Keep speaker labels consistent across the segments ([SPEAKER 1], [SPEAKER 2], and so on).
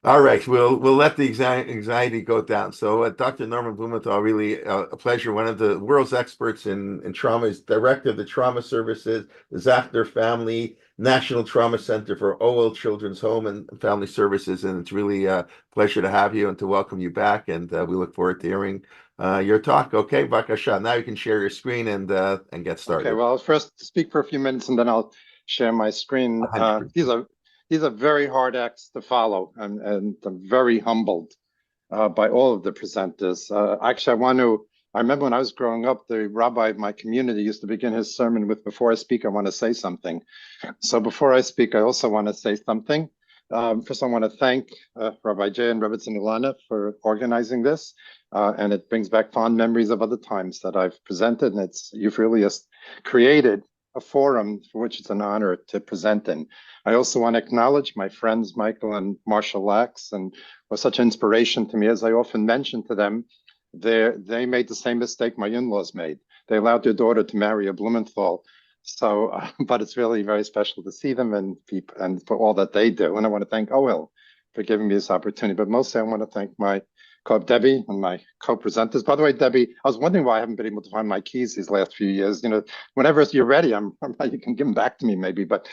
[SPEAKER 1] All right, we'll let the anxiety go down. So, Dr. Norman Blumenthal, really a pleasure. One of the world's experts in trauma, is director of the trauma services, the Zafner Family National Trauma Center for OL Children's Home and Family Services, and it's really a pleasure to have you and to welcome you back. And we look forward to hearing your talk. Okay, Bakasha. Now you can share your screen and get
[SPEAKER 2] Okay,
[SPEAKER 1] started.
[SPEAKER 2] well, I'll first speak for a few minutes and then I'll share my screen.
[SPEAKER 1] 100%.
[SPEAKER 2] These are very hard acts to follow, and I'm very humbled by all of the presenters. Actually, I remember when I was growing up, the rabbi of my community used to begin his sermon with, "Before I speak, I want to say something." So before I speak, I also want to say something. First, I want to thank Rabbi Jay and Rabbi Ilana for organizing this. And it brings back fond memories of other times that I've presented. And you've really created a forum for which it's an honor to present in. I also want to acknowledge my friends, Michael and Marshall Lax, and was such inspiration to me. As I often mention to them, they made the same mistake my in-laws made. They allowed their daughter to marry a Blumenthal. So, but it's really very special to see them and for all that they do. And I want to thank OL for giving me this opportunity. But mostly I want to thank my Debbie and my co-presenters. By the way, Debbie, I was wondering why I haven't been able to find my keys these last few years. Whenever you're ready, you can give them back to me maybe. But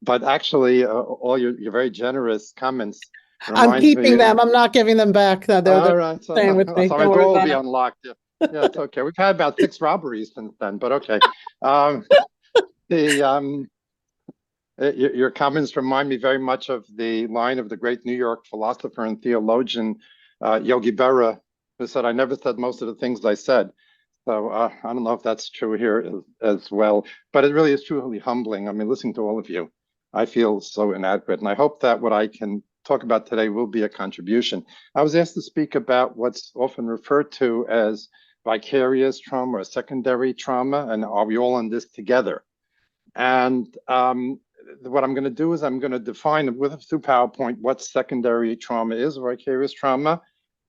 [SPEAKER 2] actually, all your very generous comments
[SPEAKER 3] I'm
[SPEAKER 2] reminds
[SPEAKER 3] keeping
[SPEAKER 2] me.
[SPEAKER 3] them. I'm not giving them back. They're
[SPEAKER 2] All right, so
[SPEAKER 3] staying with me.
[SPEAKER 2] our
[SPEAKER 3] Don't worry
[SPEAKER 2] door will
[SPEAKER 3] about
[SPEAKER 2] be
[SPEAKER 3] it.
[SPEAKER 2] unlocked. Yeah, it's okay. We've had about 6 robberies since then, but okay. The your comments remind me very much of the line of the great New York philosopher and theologian Yogi Berra, who said, "I never said most of the things I said." So I don't know if that's true here as well, but it really is truly humbling. I mean, listening to all of you, I feel so inadequate, and I hope that what I can talk about today will be a contribution. I was asked to speak about what's often referred to as vicarious trauma or secondary trauma, and are we all in this together? And what I'm going to do is I'm going to define through PowerPoint what secondary trauma is, vicarious trauma.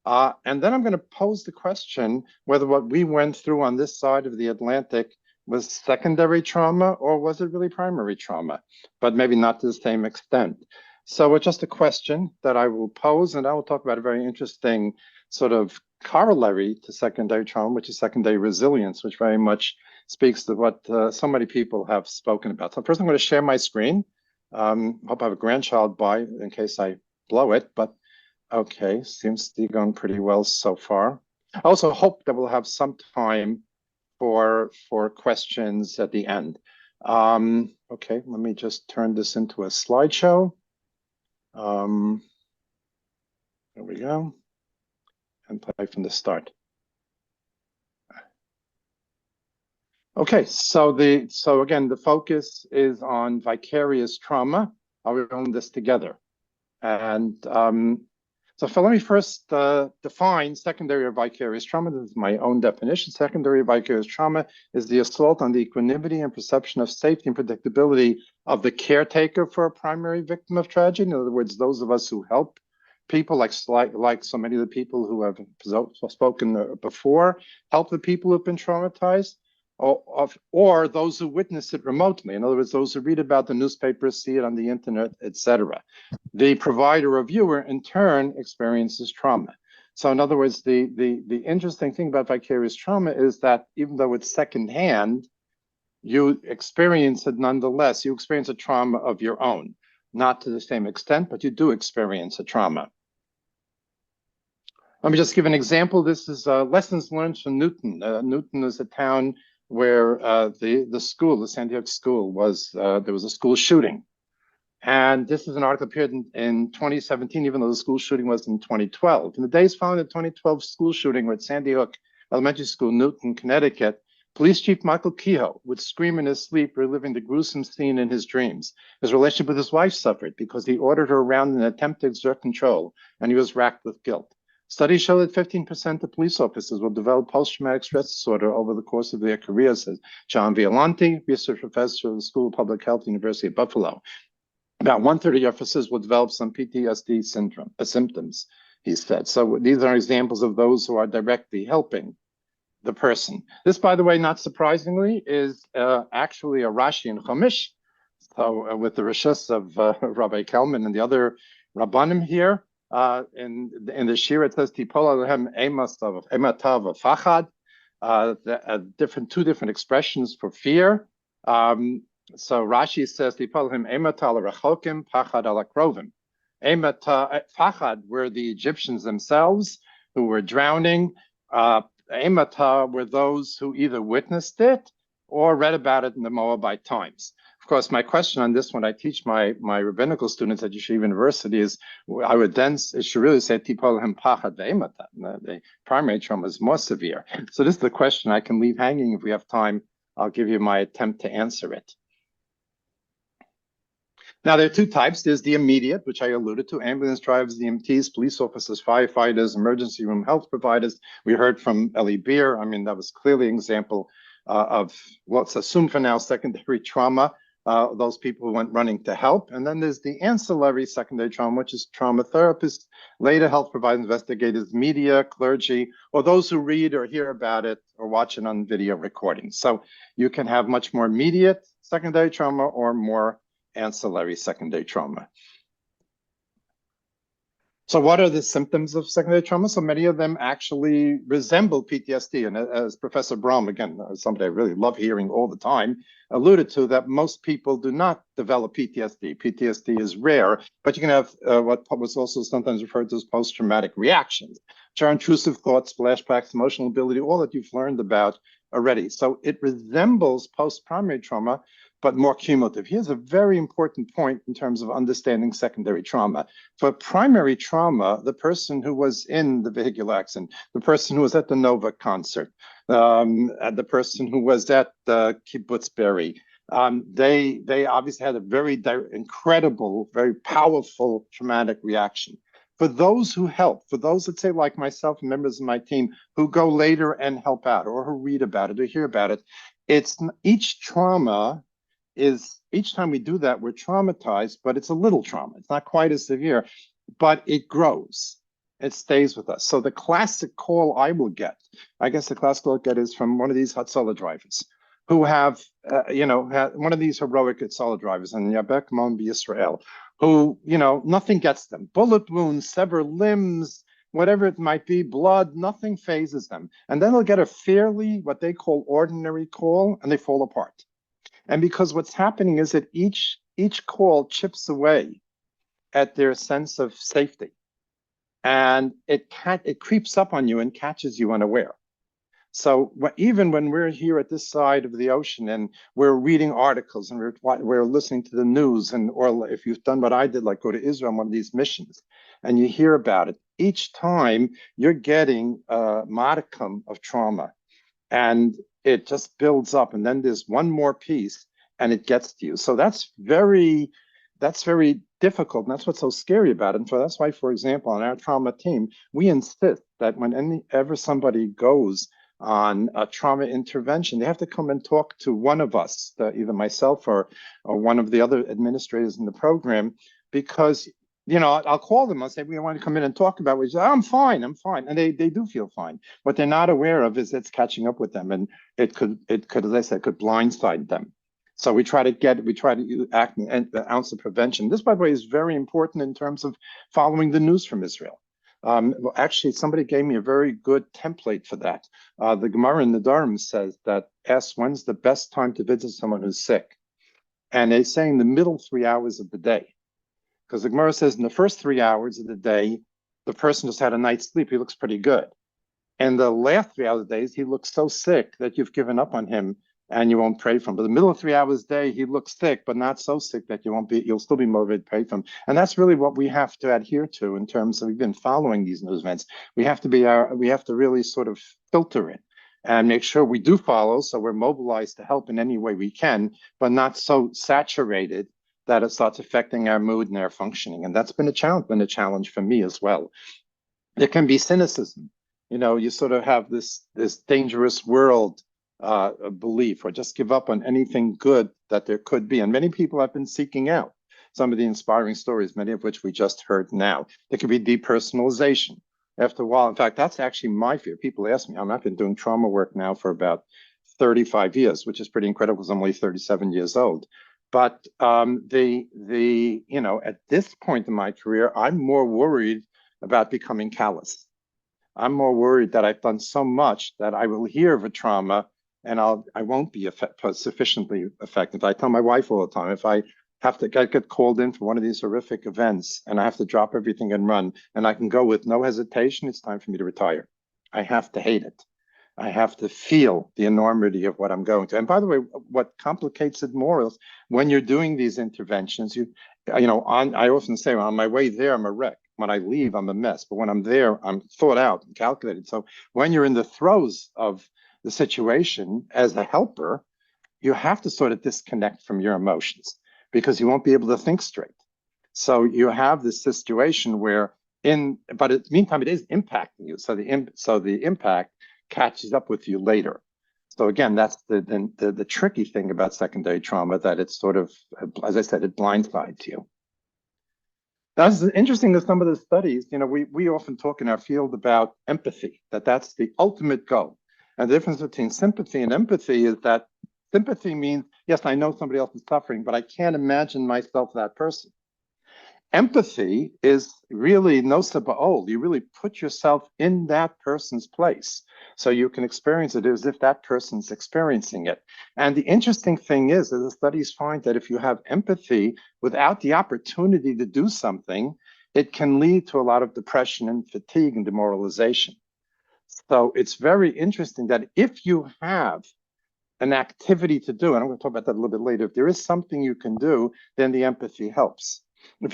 [SPEAKER 2] And then I'm going to pose the question whether what we went through on this side of the Atlantic was secondary trauma or was it really primary trauma, but maybe not to the same extent. So it's just a question that I will pose, and I will talk about a very interesting sort of corollary to secondary trauma, which is secondary resilience, which very much speaks to what so many people have spoken about. So first I'm going to share my screen. Hope I have a grandchild by in case I blow it, but okay, seems to be going pretty well so far. I also hope that we'll have some time for questions at the end. Okay, let me just turn this into a slideshow. There we go. And play from the start. Okay, so again, the focus is on vicarious trauma. Are we on this together? And so let me first define secondary or vicarious trauma. This is my own definition. Secondary vicarious trauma is the assault on the equanimity and perception of safety and predictability of the caretaker for a primary victim of tragedy. In other words, those of us who help people, like so many of the people who have spoken before, help the people who've been traumatized, or those who witness it remotely. In other words, those who read about the newspapers, see it on the internet, etc. The provider or viewer, in turn, experiences trauma. So in other words, the interesting thing about vicarious trauma is that even though it's secondhand, you experience it nonetheless. You experience a trauma of your own, not to the same extent, but you do experience a trauma. Let me just give an example. This is lessons learned from Newton. Newton is a town where the school, the San Diego school, there was a school shooting. And this is an article appeared in 2017, even though the school shooting was in 2012. In the days following the 2012 school shooting at Sandy Hook Elementary School, Newton, Connecticut, Police Chief Michael Kehoe would scream in his sleep, reliving the gruesome scene in his dreams. His relationship with his wife suffered because he ordered her around in an attempt to exert control, and he was racked with guilt. Studies show that 15% of police officers will develop post-traumatic stress disorder over the course of their careers, says John Violanti, research professor of the School of Public Health, University of Buffalo. About 1/3 of officers will develop some PTSD symptoms, he said. So these are examples of those who are directly helping the person. This, by the way, not surprisingly, is actually a Rashi in Chumash. So with the rishus of Rabbi Kelman and the other Rabbanim here. In the Shir it says Tipol Alehem Ematav Fachad. Two different expressions for fear. So Rashi says Tipol Alehem Ematal Rechokim Pachad Alakrovim. Fachad were the Egyptians themselves who were drowning. Emata were those who either witnessed it or read about it in the Moabite Times. Of course, my question on this when I teach my rabbinical students at Yeshiva University is, I would then, it should really say, Tipolhem Pachad ve'emata. The primary trauma is more severe. So this is the question I can leave hanging. If we have time, I'll give you my attempt to answer it. Now, there are two types. There's the immediate, which I alluded to, ambulance drivers, EMTs, police officers, firefighters, emergency room health providers. We heard from Ellie Beer. I mean, that was clearly an example of what's assumed for now secondary trauma, those people who went running to help. And then there's the ancillary secondary trauma, which is trauma therapists, later health providers, investigators, media, clergy, or those who read or hear about it or watch it on video recordings. So you can have much more immediate secondary trauma or more ancillary secondary trauma. So what are the symptoms of secondary trauma? So many of them actually resemble PTSD. And as Professor Brom, again, somebody I really love hearing all the time, alluded to, that most people do not develop PTSD. PTSD is rare, but you can have what was also sometimes referred to as post-traumatic reactions, which are intrusive thoughts, flashbacks, emotional ability, all that you've learned about already. So it resembles post-primary trauma, but more cumulative. Here's a very important point in terms of understanding secondary trauma. For primary trauma, the person who was in the vehicular accident, the person who was at the Nova concert, the person who was at the Kibbutz Berry, they obviously had a very incredible, very powerful traumatic reaction. For those who help, for those that say like myself and members of my team who go later and help out or who read about it or hear about it, it's each trauma is, each time we do that, we're traumatized, but it's a little trauma. It's not quite as severe, but it grows. It stays with us. So the classic call I will get, I guess the classic call I get is from one of these Hatzalah drivers who have, one of these heroic Hatzalah drivers, and Yabek Mon B'Yisrael, who, nothing gets them. Bullet wounds, sever limbs, whatever it might be, blood, nothing phases them. And then they'll get a fairly, what they call ordinary call, and they fall apart. And because what's happening is that each call chips away at their sense of safety, and it creeps up on you and catches you unaware. So even when we're here at this side of the ocean and we're reading articles and we're listening to the news, or if you've done what I did, like go to Israel on one of these missions, and you hear about it, each time you're getting a modicum of trauma, and it just builds up, and then there's one more piece and it gets to you. So that's very difficult, and that's what's so scary about it. And so that's why, for example, on our trauma team, we insist that whenever somebody goes on a trauma intervention, they have to come and talk to one of us, either myself or one of the other administrators in the program, because I'll call them. I'll say, we want to come in and talk about it. We say, I'm fine. And they do feel fine. What they're not aware of is it's catching up with them, and it could, as I said, could blindside them. So we try to act an ounce of prevention. This, by the way, is very important in terms of following the news from Israel. Well, actually, somebody gave me a very good template for that. The Gemara in the Nedarim says that asks when's the best time to visit someone who's sick, and they say in the middle 3 hours of the day. Because the Gemara says in the first 3 hours of the day, the person just had a night's sleep. He looks pretty good. And the last 3 hours of the day, he looks so sick that you've given up on him and you won't pray for him. But the middle of 3 hours a day, he looks sick, but not so sick that you'll still be motivated to pray for him. And that's really what we have to adhere to in terms of, we've been following these news events. We have to really sort of filter it and make sure we do follow, so we're mobilized to help in any way we can, but not so saturated that it starts affecting our mood and our functioning. And that's been a challenge for me as well. There can be cynicism. You sort of have this dangerous world belief, or just give up on anything good that there could be. And many people have been seeking out some of the inspiring stories, many of which we just heard now. There could be depersonalization. After a while, in fact, that's actually my fear. People ask me, I've been doing trauma work now for about 35 years, which is pretty incredible because I'm only 37 years old. But you know, at this point in my career, I'm more worried about becoming callous. I'm more worried that I've done so much that I will hear of a trauma and I won't be sufficiently effective. I tell my wife all the time, if I have to get called in for one of these horrific events and I have to drop everything and run, and I can go with no hesitation, it's time for me to retire. I have to hate it. I have to feel the enormity of what I'm going to. And by the way, what complicates it more is when you're doing these interventions, you know, I often say, on my way there, I'm a wreck. When I leave, I'm a mess. But when I'm there, I'm thought out and calculated. So when you're in the throes of the situation as a helper, you have to sort of disconnect from your emotions because you won't be able to think straight. So you have this situation where but in the meantime, it is impacting you. So the impact catches up with you later. So again, that's the tricky thing about secondary trauma, that it's sort of, as I said, it blindsides you. That's interesting that some of the studies, you know, we often talk in our field about empathy, that's the ultimate goal. And the difference between sympathy and empathy is that sympathy means, yes, I know somebody else is suffering, but I can't imagine myself that person. Empathy is really nosa ba'ol. You really put yourself in that person's place so you can experience it as if that person's experiencing it. And the interesting thing is that the studies find that if you have empathy without the opportunity to do something, it can lead to a lot of depression and fatigue and demoralization. So it's very interesting that if you have an activity to do, and I'm going to talk about that a little bit later, if there is something you can do, then the empathy helps. If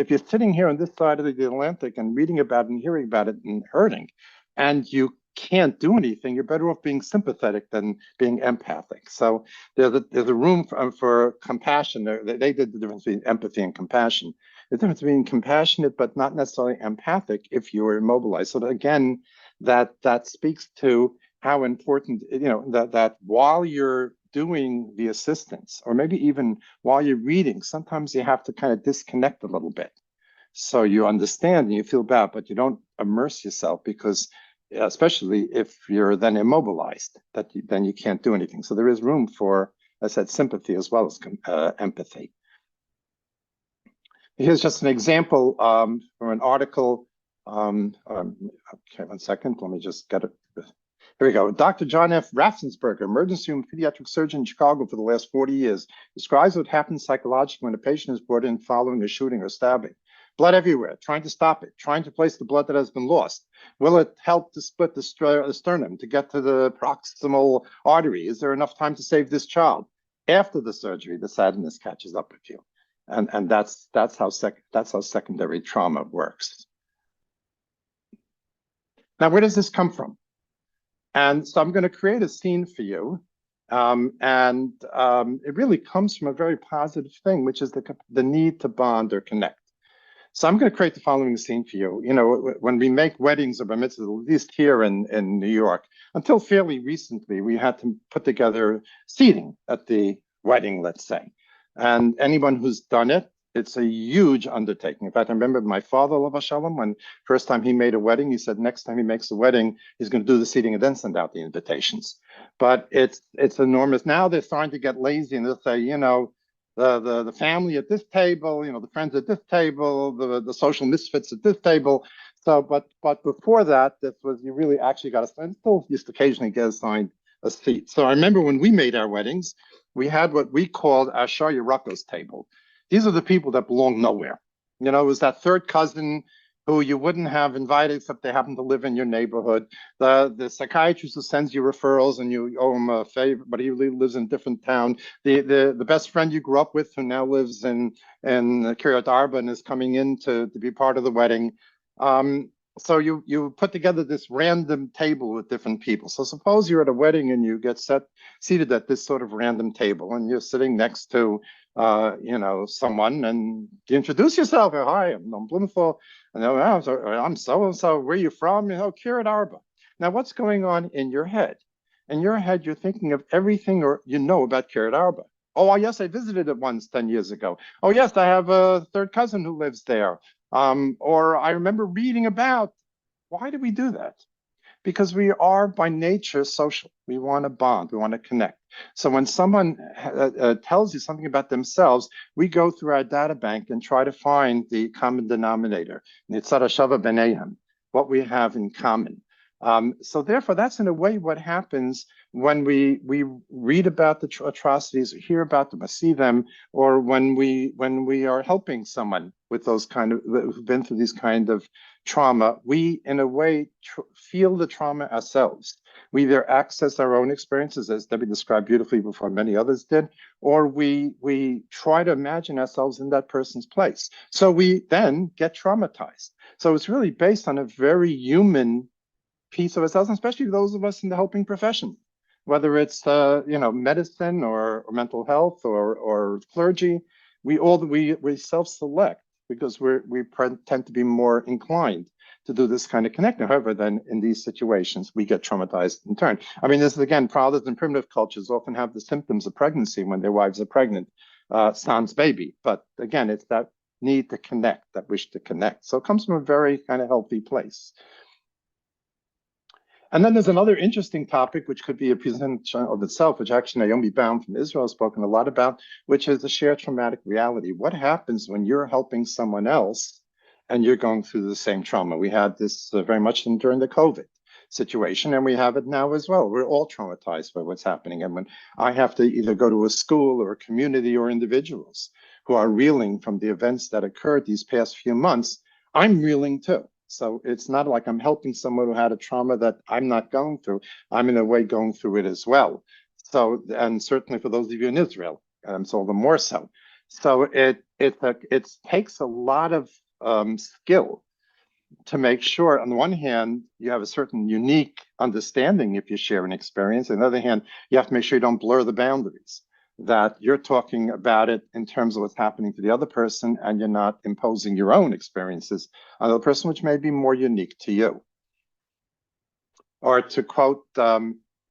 [SPEAKER 2] you're sitting here on this side of the Atlantic and reading about it and hearing about it and hurting, and you can't do anything, you're better off being sympathetic than being empathic. So there's a room for compassion. They did the difference between empathy and compassion. The difference between compassionate but not necessarily empathic if you are immobilized. So again, that speaks to how important, you know, that while you're doing the assistance, or maybe even while you're reading, sometimes you have to kind of disconnect a little bit. So you understand and you feel bad, but you don't immerse yourself, because especially if you're then immobilized, then you can't do anything. So there is room for, as I said, sympathy as well as empathy. Here's just an example from an article. Okay, 1 second. Let me just get it. Here we go. Dr. John F. Raffensperger, emergency room pediatric surgeon in Chicago for the last 40 years, describes what happens psychologically when a patient is brought in following a shooting or stabbing. Blood everywhere, trying to stop it, trying to place the blood that has been lost. Will it help to split the sternum to get to the proximal artery? Is there enough time to save this child? After the surgery, the sadness catches up with you. And that's how secondary trauma works. Now, where does this come from? And so I'm going to create a scene for you. It really comes from a very positive thing, which is the need to bond or connect. So I'm going to create the following scene for you. You know, when we make weddings or bar mitzvahs, at least here in New York, until fairly recently, we had to put together seating at the wedding, let's say. And anyone who's done it, it's a huge undertaking. In fact, I remember my father, Alav Shalom, when first time he made a wedding, he said next time he makes a wedding, he's going to do the seating and then send out the invitations. But it's enormous. Now they're starting to get lazy and they'll say, you know, the family at this table, you know, the friends at this table, the social misfits at this table. So, but before that, this was, you really actually got to, and still used to occasionally get assigned a seat. So I remember when we made our weddings, we had what we called our Shar Yerakos table. These are the people that belong nowhere. You know, it was that third cousin who you wouldn't have invited except they happen to live in your neighborhood. The psychiatrist who sends you referrals and you owe him a favor, but he lives in a different town. The best friend you grew up with who now lives in Kiryat Arba and is coming in to be part of the wedding. So you put together this random table with different people. So suppose you're at a wedding and you get seated at this sort of random table and you're sitting next to you know, someone, and you introduce yourself. Hi, I'm Blumenthal. And I'm so-and-so. Where are you from? You know, Kiryat Arba. Now, what's going on in your head? In your head, you're thinking of everything or you know about Kiryat Arba. Oh, yes, I visited it once 10 years ago. Oh, yes, I have a third cousin who lives there. Or I remember reading about. Why do we do that? because we are by nature social. We want to bond, we want to connect. So when someone tells you something about themselves, we go through our data bank and try to find the common denominator, what we have in common. So therefore, that's in a way what happens when we read about the atrocities, hear about them, or see them, or when we are helping someone with those kind of who've been through these kind of trauma, we in a way feel the trauma ourselves. We either access our own experiences, as Debbie described beautifully before many others did, or we try to imagine ourselves in that person's place. So we then get traumatized. So it's really based on a very human piece of ourselves, and especially those of us in the helping profession, whether it's medicine or mental health or clergy. We self-select because we tend to be more inclined to do this kind of connecting. However, then in these situations, we get traumatized in turn. I mean, this is again, fathers in primitive cultures often have the symptoms of pregnancy when their wives are pregnant, sans baby. But again, it's that need to connect, that wish to connect. So it comes from a very kind of healthy place. And then there's another interesting topic, which could be a presentation of itself, which actually Naomi Baum from Israel has spoken a lot about, which is the shared traumatic reality. What happens when you're helping someone else and you're going through the same trauma? We had this very much during the COVID situation, and we have it now as well. We're all traumatized by what's happening. And when I have to either go to a school or a community or individuals who are reeling from the events that occurred these past few months, I'm reeling too. So it's not like I'm helping someone who had a trauma that I'm not going through. I'm in a way going through it as well. So, and certainly for those of you in Israel, so all the more so. So it takes a lot of skill to make sure, on the one hand, you have a certain unique understanding if you share an experience. On the other hand, you have to make sure you don't blur the boundaries, that you're talking about it in terms of what's happening to the other person, and you're not imposing your own experiences on the other person, which may be more unique to you. Or to quote,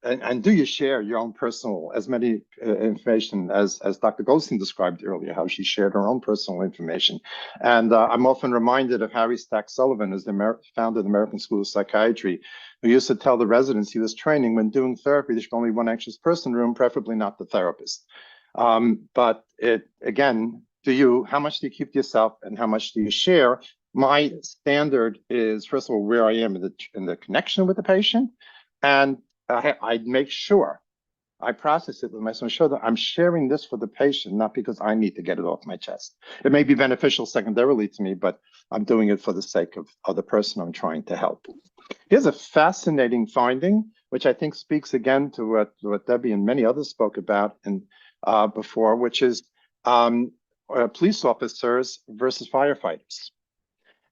[SPEAKER 2] and do you share your own personal, as many information as Dr. Goldstein described earlier, how she shared her own personal information. And I'm often reminded of Harry Stack Sullivan, who's the founder of the American School of Psychiatry, who used to tell the residents he was training, when doing therapy, there should be only one anxious person in the room, preferably not the therapist. But again, how much do you keep to yourself and how much do you share? My standard is, first of all, where I am in the connection with the patient, and I make sure I process it with myself, sure that I'm sharing this for the patient, not because I need to get it off my chest. It may be beneficial secondarily to me, but I'm doing it for the sake of the person I'm trying to help. Here's a fascinating finding, which I think speaks again to what Debbie and many others spoke about before, which is police officers versus firefighters.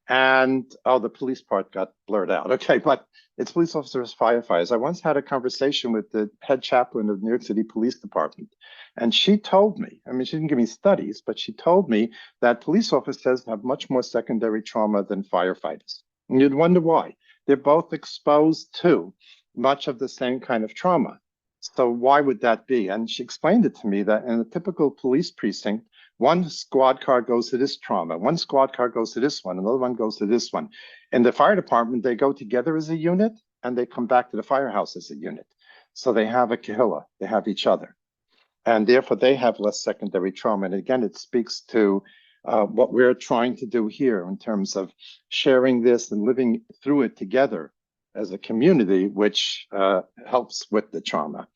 [SPEAKER 2] And the police part got blurred out. Okay, but it's police officers, firefighters. I once had a conversation with the head chaplain of New York City Police Department, and she told me, I mean, she didn't give me studies, but she told me that police officers have much more secondary trauma than firefighters. And you'd wonder why. They're both exposed to much of the same kind of trauma. So why would that be? And she explained it to me that in a typical police precinct, one squad car goes to this trauma, one squad car goes to this one, another one goes to this one. In the fire department, they go together as a unit and they come back to the firehouse as a unit. So they have a kahila, they have each other. And therefore they have less secondary trauma. And again, it speaks to what we're trying to do here in terms of sharing this and living through it together as a community, which helps with the trauma.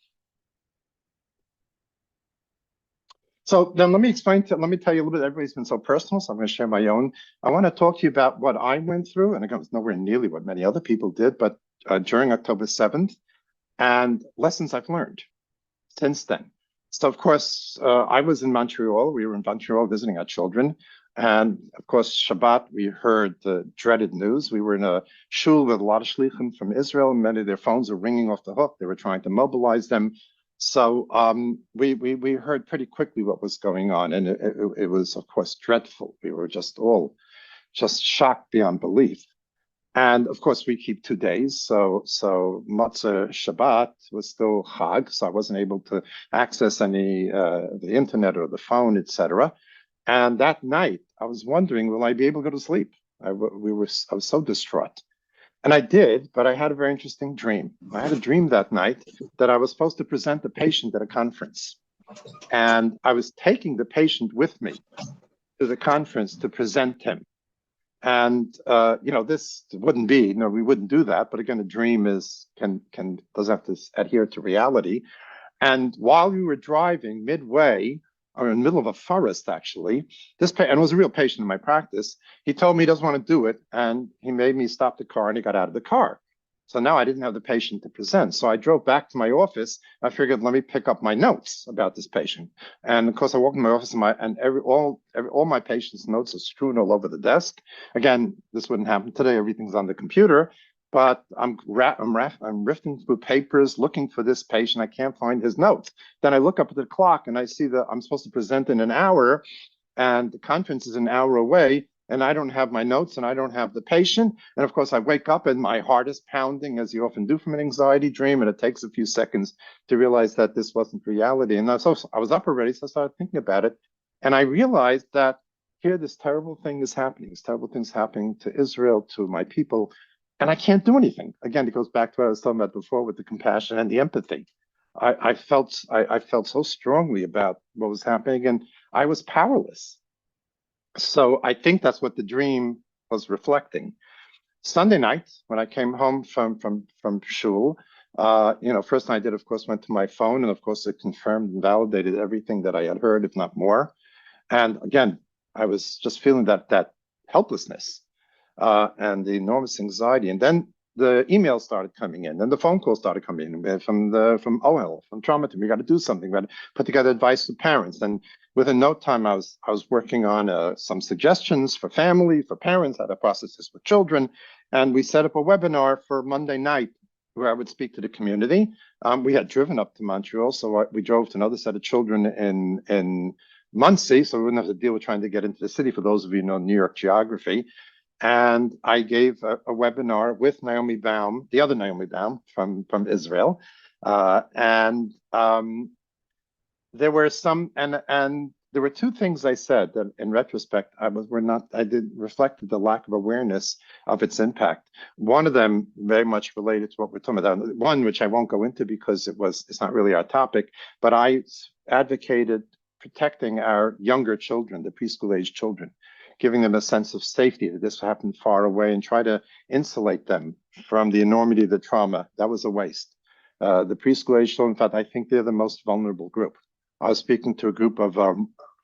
[SPEAKER 2] So then let me tell you a little bit, everybody's been so personal, so I'm going to share my own. I want to talk to you about what I went through, and again, it's nowhere nearly what many other people did, but during October 7th, and lessons I've learned since then. So of course, I was in Montreal. We were in Montreal visiting our children. And of course, Shabbat, we heard the dreaded news. We were in a shul with a lot of shlichim from Israel. Many of their phones were ringing off the hook. They were trying to mobilize them. So we heard pretty quickly what was going on, and it was, of course, dreadful. We were just all shocked beyond belief. And of course, we keep 2 days. So Matzah Shabbat was still Chag, so I wasn't able to access any the internet or the phone, etc. And that night, I was wondering, will I be able to go to sleep? I was so distraught. And I did, but I had a very interesting dream. I had a dream that night that I was supposed to present a patient at a conference. And I was taking the patient with me to the conference to present him. And this wouldn't be, we wouldn't do that. But again, a dream does have to adhere to reality. And while we were driving midway, or in the middle of a forest, actually, and it was a real patient in my practice, he told me he doesn't want to do it. And he made me stop the car and he got out of the car. So now I didn't have the patient to present. So I drove back to my office. I figured, let me pick up my notes about this patient. And of course, I walked in my office and all my patients' notes are strewn all over the desk. Again, this wouldn't happen today. Everything's on the computer. But I'm rifting through papers looking for this patient. I can't find his notes. Then I look up at the clock and I see that I'm supposed to present in an hour, and the conference is an hour away, and I don't have my notes and I don't have the patient. And of course, I wake up and my heart is pounding, as you often do from an anxiety dream, and it takes a few seconds to realize that this wasn't reality. And so I was up already, so I started thinking about it, and I realized that here, this terrible thing is happening. This terrible thing's happening to Israel, to my people. And I can't do anything. Again, it goes back to what I was talking about before with the compassion and the empathy. I felt so strongly about what was happening, and I was powerless. So I think that's what the dream was reflecting. Sunday night, when I came home from shul, first thing I did, of course, went to my phone, and of course, it confirmed and validated everything that I had heard, if not more. And again, I was just feeling that helplessness. And the enormous anxiety. And then the emails started coming in, and the phone calls started coming in from OHEL, from trauma team. We got to do something. We got to put together advice to parents. And within no time, I was working on some suggestions for family, for parents, how to process this with children. And we set up a webinar for Monday night where I would speak to the community. We had driven up to Montreal, so we drove to another set of children in Muncie, so we wouldn't have to deal with trying to get into the city, for those of you who know New York geography. And I gave a webinar with Naomi Baum, the other Naomi Baum from Israel. There were there were two things I said that in retrospect, I did reflected the lack of awareness of its impact. One of them very much related to what we're talking about. One, which I won't go into because it's not really our topic, but I advocated protecting our younger children, the preschool age children, giving them a sense of safety, that this happened far away, and try to insulate them from the enormity of the trauma. That was a waste. The preschool age children, in fact, I think they're the most vulnerable group. I was speaking to a group of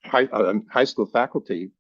[SPEAKER 2] high school faculty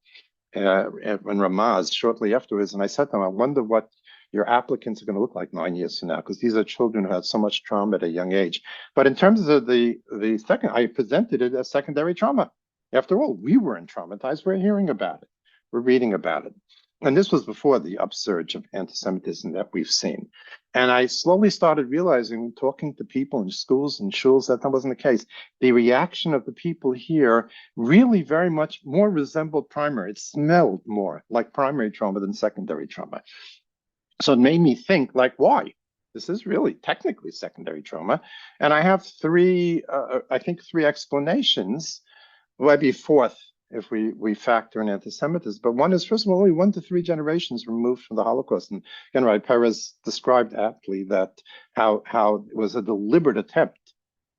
[SPEAKER 2] in Ramaz shortly afterwards, and I said to them, I wonder what your applicants are going to look like 9 years from now, because these are children who had so much trauma at a young age. But in terms of the second, I presented it as secondary trauma. After all, we weren't traumatized. We're hearing about it. We're reading about it. And this was before the upsurge of anti-Semitism that we've seen. And I slowly started realizing, talking to people in schools and shuls, that wasn't the case. The reaction of the people here really very much more resembled primary. It smelled more like primary trauma than secondary trauma. So it made me think, like, why? This is really technically secondary trauma. And I have three explanations. Maybe fourth, if we factor in anti-Semitism. But one is, first of all, only 1 to 3 generations removed from the Holocaust. And again, Rabbi Perez described aptly that how it was a deliberate attempt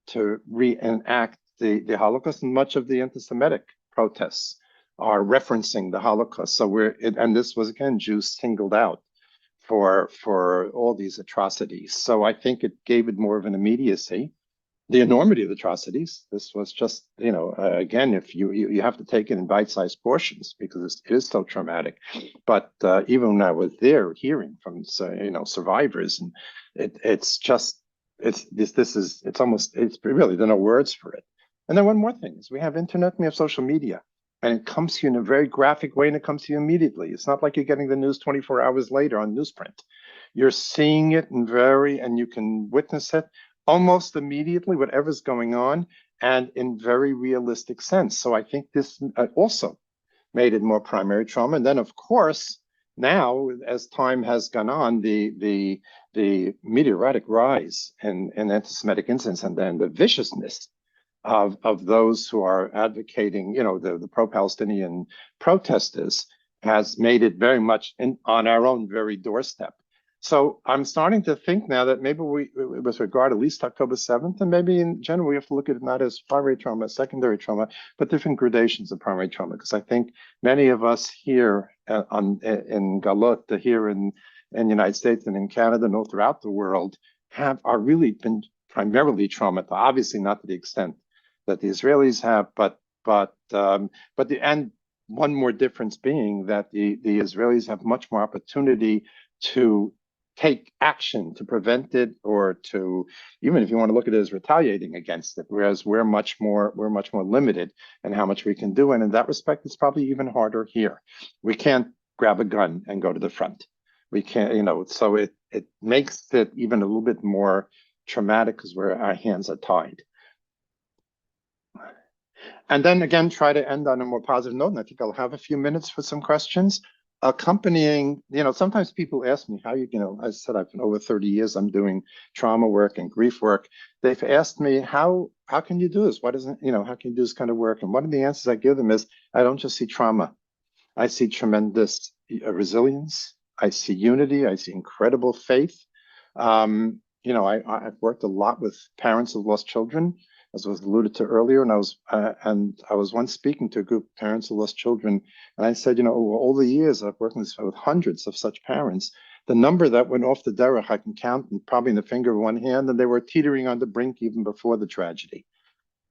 [SPEAKER 2] to reenact the Holocaust, and much of the anti-Semitic protests are referencing the Holocaust. So and this was, again, Jews singled out for all these atrocities. So I think it gave it more of an immediacy. The enormity of the atrocities. This was just, again, if you have to take it in bite-sized portions because it is so traumatic. But even when I was there, hearing from survivors, and it's really, there are no words for it. And then one more thing is, we have internet, we have social media, and it comes to you in a very graphic way, and it comes to you immediately. It's not like you're getting the news 24 hours later on newsprint. You're seeing it and you can witness it almost immediately, whatever's going on, and in very realistic sense. So I think this also made it more primary trauma. And then, of course, now, as time has gone on, the meteoric rise in anti-Semitic incidents, and then the viciousness of those who are advocating, the pro-Palestinian protesters, has made it very much on our own very doorstep. So I'm starting to think now that maybe we, with regard at least October 7th, and maybe in general, we have to look at it not as primary trauma, secondary trauma, but different gradations of primary trauma. Because I think many of us here in Galot, here in the United States and in Canada and all throughout the world, are really been primarily traumatized. Obviously, not to the extent that the Israelis have, and one more difference being that the Israelis have much more opportunity to take action to prevent it, or to, even if you want to look at it as retaliating against it, whereas we're much more limited in how much we can do. And in that respect, it's probably even harder here. We can't grab a gun and go to the front. We can't, so it makes it even a little bit more traumatic because our hands are tied. And then again, try to end on a more positive note. And I think I'll have a few minutes for some questions. Accompanying, sometimes people ask me how I said I've been over 30 years, I'm doing trauma work and grief work. They've asked me, how can you do this? What isn't, how can you do this kind of work? And one of the answers I give them is, I don't just see trauma. I see tremendous resilience. I see unity. I see incredible faith. I've worked a lot with parents who've lost children, as was alluded to earlier, and I was once speaking to a group of parents who lost children, and I said, over all the years I've worked with hundreds of such parents, the number that went off the derech I can count probably in the finger of one hand, and they were teetering on the brink even before the tragedy.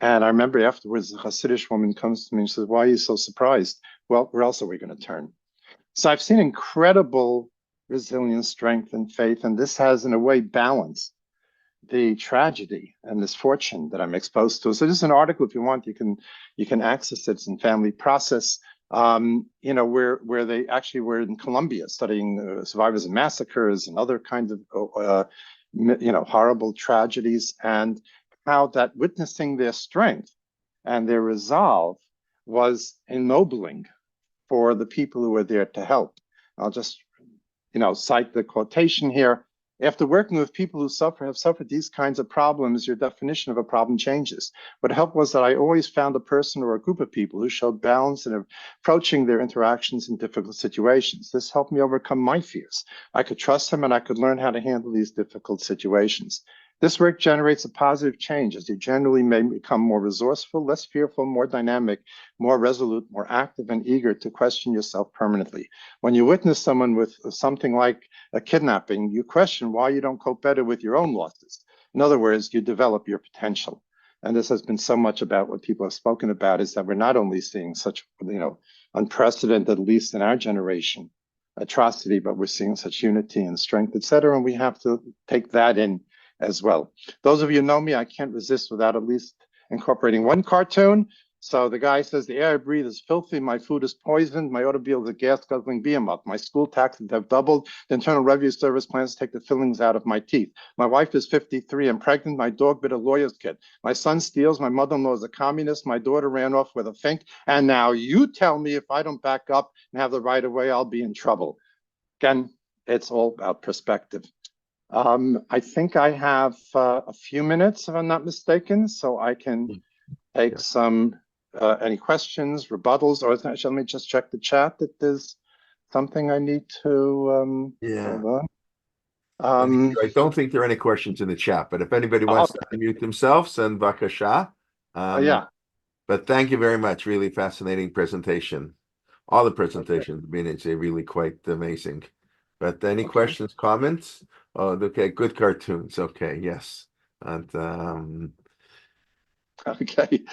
[SPEAKER 2] And I remember afterwards, a Hasidic woman comes to me and says, "Why are you so surprised?" Well, where else are we going to turn? So I've seen incredible resilience, strength, and faith, and this has, in a way, balanced the tragedy and misfortune that I'm exposed to. So this is an article, if you want, you can access it. It's in Family Process, where they actually were in Colombia studying survivors of massacres and other kinds of, horrible tragedies, and how that witnessing their strength and their resolve was ennobling for the people who were there to help. I'll just, cite the quotation here. After working with people who have suffered these kinds of problems, your definition of a problem changes. What helped was that I always found a person or a group of people who showed balance in approaching their interactions in difficult situations. This helped me overcome my fears. I could trust them and I could learn how to handle these difficult situations. This work generates a positive change as you generally may become more resourceful, less fearful, more dynamic, more resolute, more active, and eager to question yourself permanently. When you witness someone with something like a kidnapping, you question why you don't cope better with your own losses. In other words, you develop your potential. And this has been so much about what people have spoken about, is that we're not only seeing such, unprecedented, at least in our generation, atrocity, but we're seeing such unity and strength, et cetera. And we have to take that in as well. Those of you who know me, I can't resist without at least incorporating one cartoon. So the guy says, the air I breathe is filthy, my food is poisoned, my automobile is a gas-guzzling behemoth, my school taxes have doubled, the Internal Revenue Service plans to take the fillings out of my teeth. My wife is 53 and pregnant, my dog bit a lawyer's kid. My son steals, my mother-in-law is a communist, my daughter ran off with a fink, and now you tell me if I don't back up and have the right of way, I'll be in trouble. Again, it's all about perspective. I think I have a few minutes, if I'm not mistaken, so I can take some any questions, rebuttals, or let me just check the chat that there's something I need to hold on.
[SPEAKER 1] I don't think there are any questions in the chat, but if anybody wants to unmute themselves, then bakasha.
[SPEAKER 2] Yeah.
[SPEAKER 1] But thank you very much. Really fascinating presentation. All the presentations have been, it's really quite amazing. But any questions, comments? Oh, okay, good cartoons. Okay, yes. And
[SPEAKER 2] okay.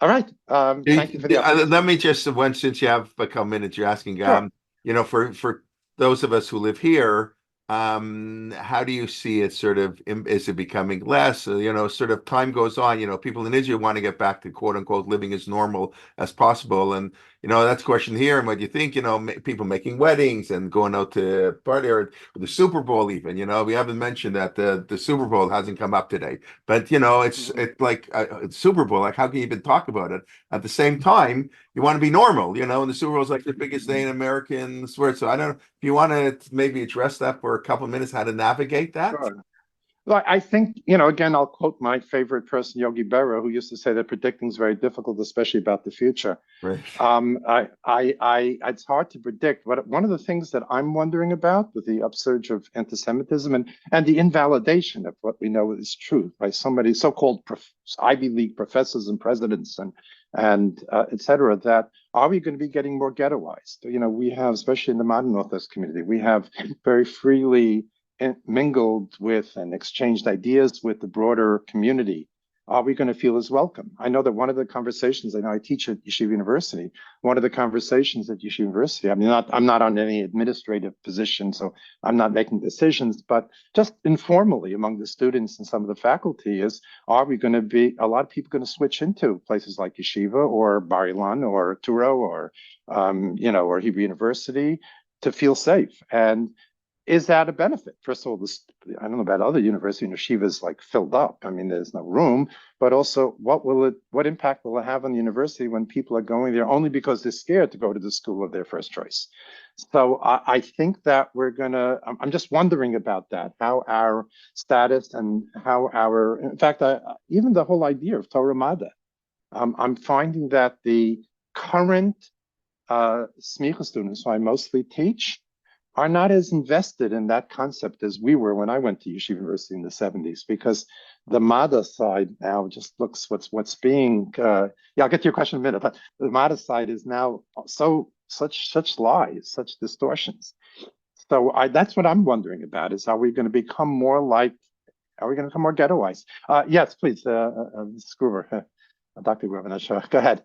[SPEAKER 2] All right. Thank you for the opportunity.
[SPEAKER 1] let me just, since you have a couple minutes, you're asking,
[SPEAKER 2] Sure.
[SPEAKER 1] for those of us who live here, how do you see it sort of, is it becoming less? Sort of time goes on, people in Israel want to get back to quote unquote living as normal as possible. And, that's a question here. And what do you think, people making weddings and going out to party, or the Super Bowl even, we haven't mentioned that the Super Bowl hasn't come up today, but it's like it's Super Bowl, like how can you even talk about it? At the same time, you want to be normal, and the Super Bowl is like the biggest day in American sports. So I don't know if you want to maybe address that for a couple of minutes, how to navigate that.
[SPEAKER 2] Sure. Well, I think, again, I'll quote my favorite person, Yogi Berra, who used to say that predicting is very difficult, especially about the future.
[SPEAKER 1] Right.
[SPEAKER 2] It's hard to predict. But one of the things that I'm wondering about with the upsurge of anti-Semitism and the invalidation of what we know is truth by somebody, so-called Ivy League professors and presidents and et cetera, that are we going to be getting more ghettoized? We have, especially in the modern Orthodox community, we have very freely mingled with and exchanged ideas with the broader community. Are we going to feel as welcome? I know that one of the conversations, I know I teach at Yeshiva University, one of the conversations at Yeshiva University, I'm not on any administrative position, so I'm not making decisions, but just informally among the students and some of the faculty is, are we going to be, a lot of people going to switch into places like Yeshiva or Bar Ilan or Turo or, or Hebrew University to feel safe? And is that a benefit? First of all, I don't know about other universities, Yeshiva's like filled up. I mean, there's no room, but also what impact will it have on the university when people are going there only because they're scared to go to the school of their first choice? So I think that I'm just wondering about that, how our status and how in fact, even the whole idea of Torah Mada, I'm finding that the current smicha students who I mostly teach are not as invested in that concept as we were when I went to Yeshiva University in the 70s, because the Mada side now just looks what's being, I'll get to your question in a minute, but the Mada side is now such lies, such distortions. So that's what I'm wondering about is, are we going to become more ghettoized? Yes, please, Ms. Gruber, Dr. Gruber, go ahead.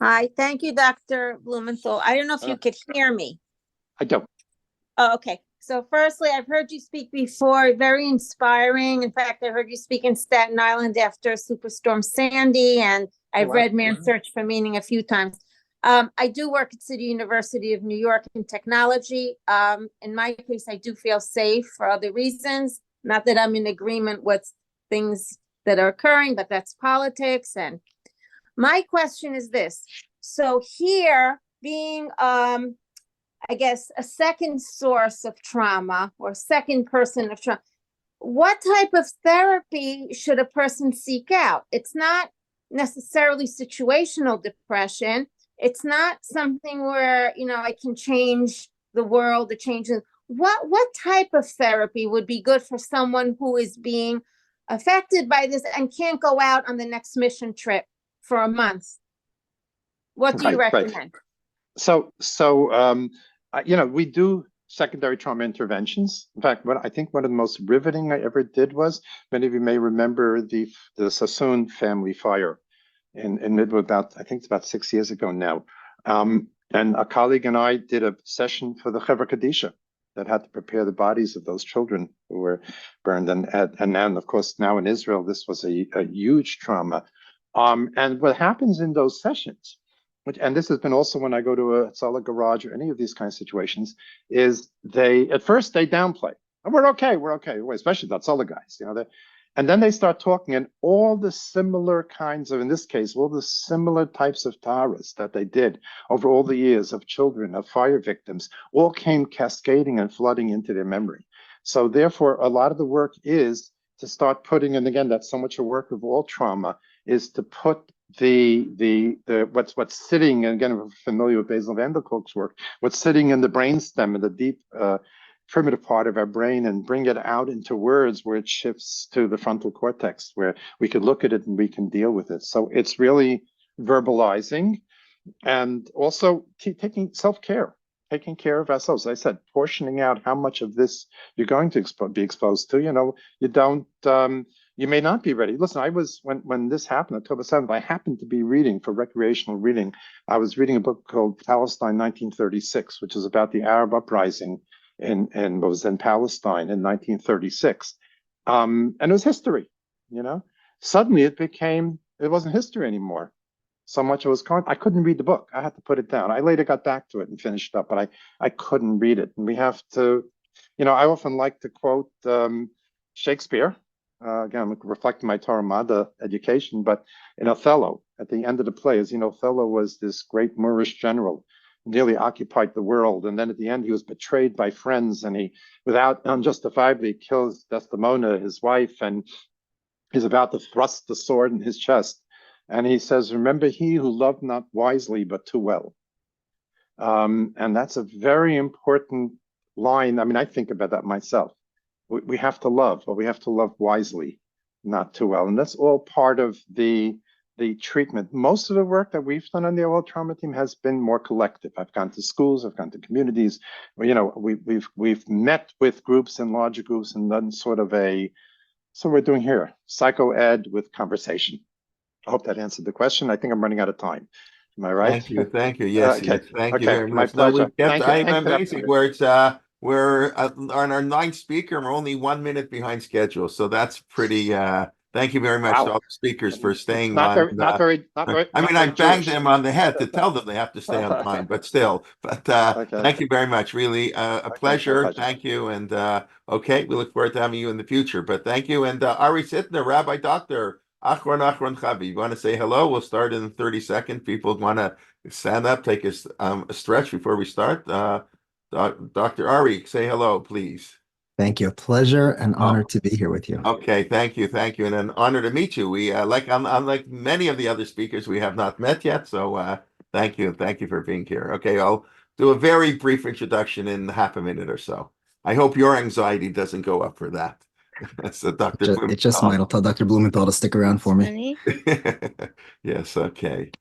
[SPEAKER 4] Hi, thank you, Dr. Blumenthal. I don't know if you could hear me.
[SPEAKER 2] I don't.
[SPEAKER 4] Oh, okay. So firstly, I've heard you speak before, very inspiring. In fact, I heard you speak in Staten Island after Superstorm Sandy, and I've read Man's Search for Meaning a few times. I do work at City University of New York in technology. In my case, I do feel safe for other reasons. Not that I'm in agreement with things that are occurring, but that's politics. And my question is this. So here being, I guess, a second source of trauma or second person of trauma, what type of therapy should a person seek out? It's not necessarily situational depression. It's not something where, I can change the world, the changes. What type of therapy would be good for someone who is being affected by this and can't go out on the next mission trip for a month? What do you recommend?
[SPEAKER 2] So, we do secondary trauma interventions. In fact, I think one of the most riveting I ever did was, many of you may remember the Sassoon family fire in Midwood, I think it's about 6 years ago now. And a colleague and I did a session for the Chevra Kadisha that had to prepare the bodies of those children who were burned. And then, of course, now in Israel, this was a huge trauma. And what happens in those sessions, and this has been also when I go to a Tzala garage or any of these kind of situations, is at first they downplay. And we're okay, especially the Tzala guys, and then they start talking, and all the similar kinds of, in this case, all the similar types of taharas that they did over all the years of children, of fire victims, all came cascading and flooding into their memory. So therefore, a lot of the work is to start putting, and again, that's so much a work of all trauma, is to put what's sitting, and again, we're familiar with Basil van der Kolk's work, what's sitting in the brainstem, in the deep primitive part of our brain, and bring it out into words where it shifts to the frontal cortex, where we can look at it and we can deal with it. So it's really verbalizing, and also taking self-care, taking care of ourselves. As I said, portioning out how much of this you're going to be exposed to. You don't, you may not be ready. Listen, I was, when this happened, October 7th, I happened to be reading for recreational reading. I was reading a book called Palestine 1936, which is about the Arab uprising in what was in Palestine in 1936. And it was history, Suddenly it wasn't history anymore. So much it was I couldn't read the book. I had to put it down. I later got back to it and finished up, but I couldn't read it. And we have to, I often like to quote Shakespeare. Again, I'm reflecting my Torah Mada education, but in Othello, at the end of the play, as Othello was this great Moorish general nearly occupied the world. And then at the end, he was betrayed by friends, and he, without unjustifiably, kills Desdemona, his wife, and he's about to thrust the sword in his chest. And he says, "Remember he who loved not wisely, but too well." And that's a very important line. I mean, I think about that myself. We have to love, but we have to love wisely, not too well. And that's all part of the treatment. Most of the work that we've done on the OL trauma team has been more collective. I've gone to schools, I've gone to communities. We've met with groups and larger groups and done sort of so we're doing here, psycho ed with conversation. I hope that answered the question. I think I'm running out of time. Am I right?
[SPEAKER 1] Thank you. Yes,
[SPEAKER 2] Okay.
[SPEAKER 1] yes, thank you
[SPEAKER 2] Okay,
[SPEAKER 1] very
[SPEAKER 2] my
[SPEAKER 1] much. No,
[SPEAKER 2] pleasure. Thank you.
[SPEAKER 1] I'm
[SPEAKER 2] Thank you.
[SPEAKER 1] amazing where we're on our ninth speaker and we're only 1 minute behind schedule. So that's pretty, thank you very much to
[SPEAKER 2] Wow.
[SPEAKER 1] all the speakers for staying
[SPEAKER 2] Not
[SPEAKER 1] on.
[SPEAKER 2] very, not very, not very.
[SPEAKER 1] I
[SPEAKER 2] not
[SPEAKER 1] mean, I
[SPEAKER 2] very
[SPEAKER 1] banged
[SPEAKER 2] Jewish.
[SPEAKER 1] them on the head to tell them they have to stay on time, but still. But
[SPEAKER 2] Okay.
[SPEAKER 1] thank you very much. Really a
[SPEAKER 2] Okay,
[SPEAKER 1] pleasure.
[SPEAKER 2] my pleasure.
[SPEAKER 1] Thank you. And okay, we look forward to having you in the future. But thank you. And Ari Sitner, Rabbi Doctor Achron Chavi, you want to say hello? We'll start in 30 seconds. People want to stand up, take a stretch before we start. Dr. Ari, say hello, please.
[SPEAKER 5] Thank you. A pleasure and honor to be here with you.
[SPEAKER 1] Okay, thank you, and an honor to meet you. We unlike many of the other speakers, we have not met yet. So thank you for being here. Okay, I'll do a very brief introduction in half a minute or so. I hope your anxiety doesn't go up for that. So, Dr.
[SPEAKER 5] It just might. I'll tell Dr. Blumenthal to stick around for me.
[SPEAKER 1] Yes, okay.